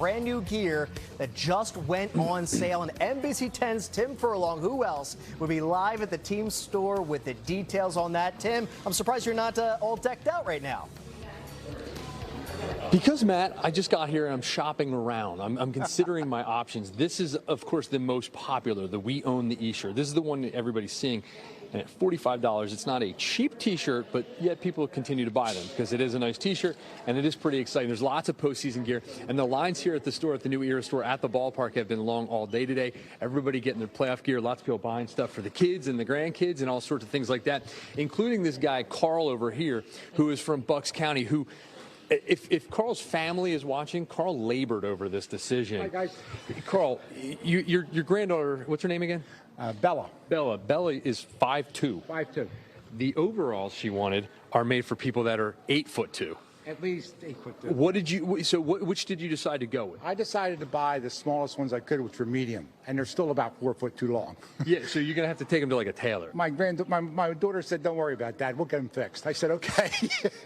Brand new gear that just went on sale, and NBC 10's Tim Furlong, who else, will be live at the team store with the details on that. Tim, I'm surprised you're not all decked out right now. Because, Matt, I just got here and I'm shopping around. I'm considering my options. This is, of course, the most popular, the We Own the E shirt. This is the one that everybody's seeing. And at $45, it's not a cheap T-shirt, but yet people continue to buy them because it is a nice T-shirt and it is pretty exciting. There's lots of postseason gear, and the lines here at the store, at the New Era store at the ballpark, have been long all day today. Everybody getting their playoff gear, lots of people buying stuff for the kids and the grandkids and all sorts of things like that, including this guy, Carl, over here, who is from Bucks County, who, if Carl's family is watching, Carl labored over this decision. Hi, guys. Carl, your granddaughter, what's her name again? Bella. Bella is 5'2". 5'2". The overalls she wanted are made for people that are 8'2". At least 8'2". What did you? So which did you decide to go with? I decided to buy the smallest ones I could, which were medium, and they're still about 4 foot too long. Yeah, so you're gonna have to take them to like a tailor. My daughter said, "Don't worry about that. We'll get them fixed." I said, "Okay."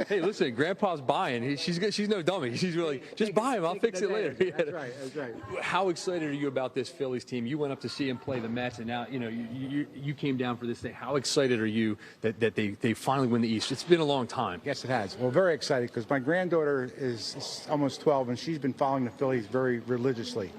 Hey, listen, Grandpa's buying. She's no dummy. She's really just buy them. I'll fix it later. That's right. That's right. How excited are you about this Phillies team? You went up to see him play the Mets, and now you came down for this thing. How excited are you that they finally win the East? It's been a long time. Yes, it has. Well, very excited because my granddaughter is almost 12, and she's been following the Phillies very religiously.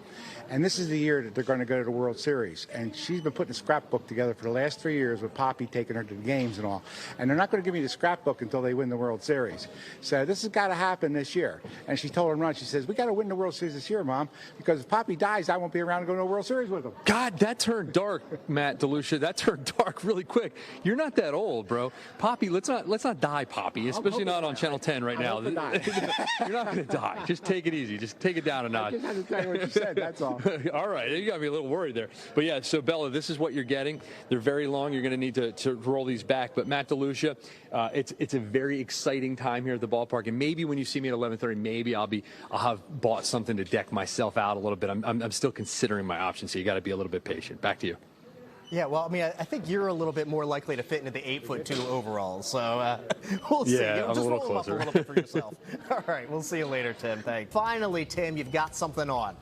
And this is the year that they're going to go to the World Series. And she's been putting a scrapbook together for the last 3 years with Poppy taking her to the games and all. And they're not going to give me the scrapbook until they win the World Series. So this has got to happen this year. And she told him, she says, "We got to win the World Series this year, Mom, because if Poppy dies, I won't be around to go to the World Series with them." God, that turned dark, Matt DeLucia. That turned dark really quick. You're not that old, bro. Poppy, let's not die, Poppy, especially not on Channel 10 right now. You're not going to die. Just take it easy. Just take it down a notch. I just had to tell you what you said, that's all. All right, you got me a little worried there. But yeah, so Bella, this is what you're getting. They're very long. You're going to need to roll these back. But Matt DeLucia, it's a very exciting time here at the ballpark. And maybe when you see me at 11:30, maybe I'll have bought something to deck myself out a little bit. I'm still considering my options, so you got to be a little bit patient. Back to you. Yeah, well, I mean, I think you're a little bit more likely to fit into the 8'2" overalls, so we'll see. Yeah, I'm just a little roll them up closer. a little bit for yourself. All right, we'll see you later, Tim. Thanks. Finally, Tim, you've got something on.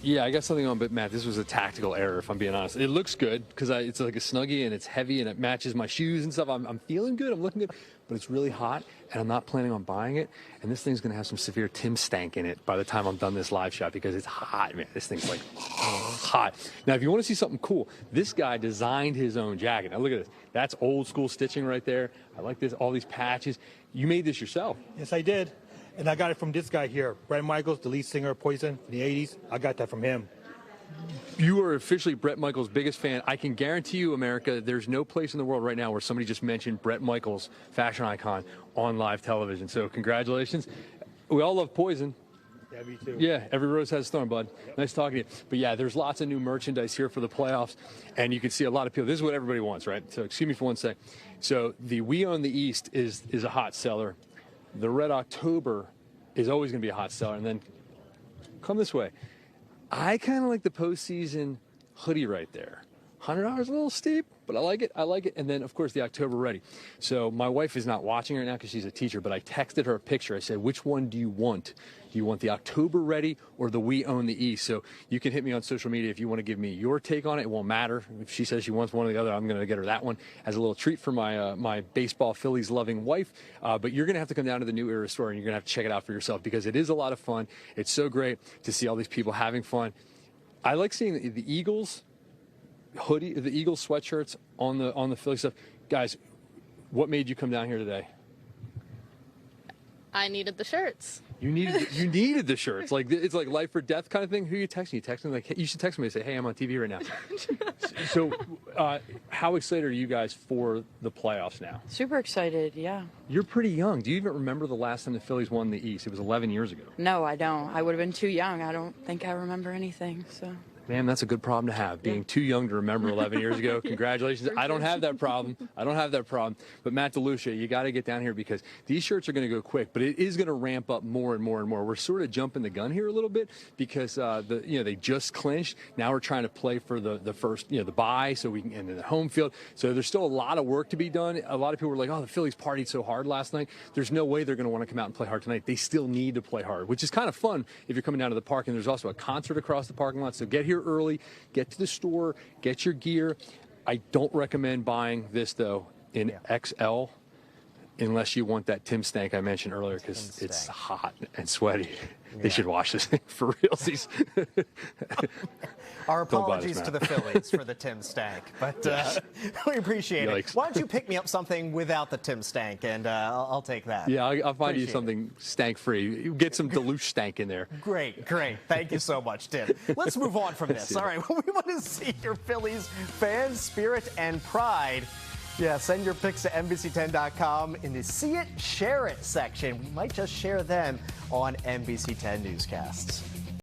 Yeah, I got something on, but Matt, this was a tactical error, if I'm being honest. It looks good because it's like a Snuggie and it's heavy and it matches my shoes and stuff. I'm feeling good. I'm looking good, but it's really hot and I'm not planning on buying it. And this thing's going to have some severe Tim stank in it by the time I'm done this live shot because it's hot, man. This thing's like hot. Now, if you want to see something cool, this guy designed his own jacket. Now, look at this. That's old school stitching right there. I like this, all these patches. You made this yourself. Yes, I did. And I got it from this guy here, Bret Michaels, the lead singer of Poison in the 80s. I got that from him. You are officially Bret Michaels' biggest fan. I can guarantee you, America, there's no place in the world right now where somebody just mentioned Bret Michaels, fashion icon, on live television. So congratulations. We all love Poison. Yeah, me too. Yeah, every rose has a thorn, bud. Nice talking to you. But yeah, there's lots of new merchandise here for the playoffs, and you can see a lot of people. This is what everybody wants, right? So excuse me for one sec. So the We Own the East is a hot seller. The Red October is always going to be a hot seller. And then come this way. I kind of like the postseason hoodie right there. $100 a little steep, but I like it. I like it. And then, of course, the October Ready. So my wife is not watching right now because she's a teacher, but I texted her a picture. I said, which one do you want? Do you want the October Ready or the We Own the East? So you can hit me on social media if you want to give me your take on it. It won't matter. If she says she wants one or the other, I'm going to get her that one as a little treat for my my baseball Phillies loving wife. But you're going to have to come down to the New Era store and you're going to have to check it out for yourself because it is a lot of fun. It's so great to see all these people having fun. I like seeing the Eagles hoodie, the Eagles sweatshirts on the Philly stuff. Guys, what made you come down here today? I needed the shirts. You needed the shirts. Like it's like life or death kind of thing. Who are you texting? You texting like, hey, you should text me and say, hey, I'm on TV right now. So how excited are you guys for the playoffs now? Super excited, yeah. You're pretty young. Do you even remember the last time the Phillies won the East? It was 11 years ago. No, I don't. I would have been too young. I don't think I remember anything. So Man, that's a good problem to have, being too young to remember 11 years ago. Congratulations. I don't have that problem. But Matt DeLucia, you got to get down here because these shirts are going to go quick, but it is going to ramp up more and more and more. We're sort of jumping the gun here a little bit because they just clinched. Now we're trying to play for the first, the bye, so we can, and the home field. So there's still a lot of work to be done. A lot of people were like, oh, the Phillies partied so hard last night. There's no way they're going to want to come out and play hard tonight. They still need to play hard, which is kind of fun if you're coming down to the park. And there's also a concert across the parking lot. So get here early, get to the store, get your gear. I don't recommend buying this, though, in XL unless you want that Tim Stank I mentioned earlier because it's hot and sweaty. They should wash this thing for realsies. Our apologies to the Phillies for the Tim Stank, but we appreciate it. Why don't you pick me up something without the Tim Stank, and I'll take that. Yeah, I'll find you something stank-free. Get some Deluxe stank in there. Great. Thank you so much, Tim. Let's move on from this. All right, we want to see your Phillies fan spirit and pride. Yeah, send your pics to NBC10.com in the See It, Share It section. We might just share them on NBC10 newscasts.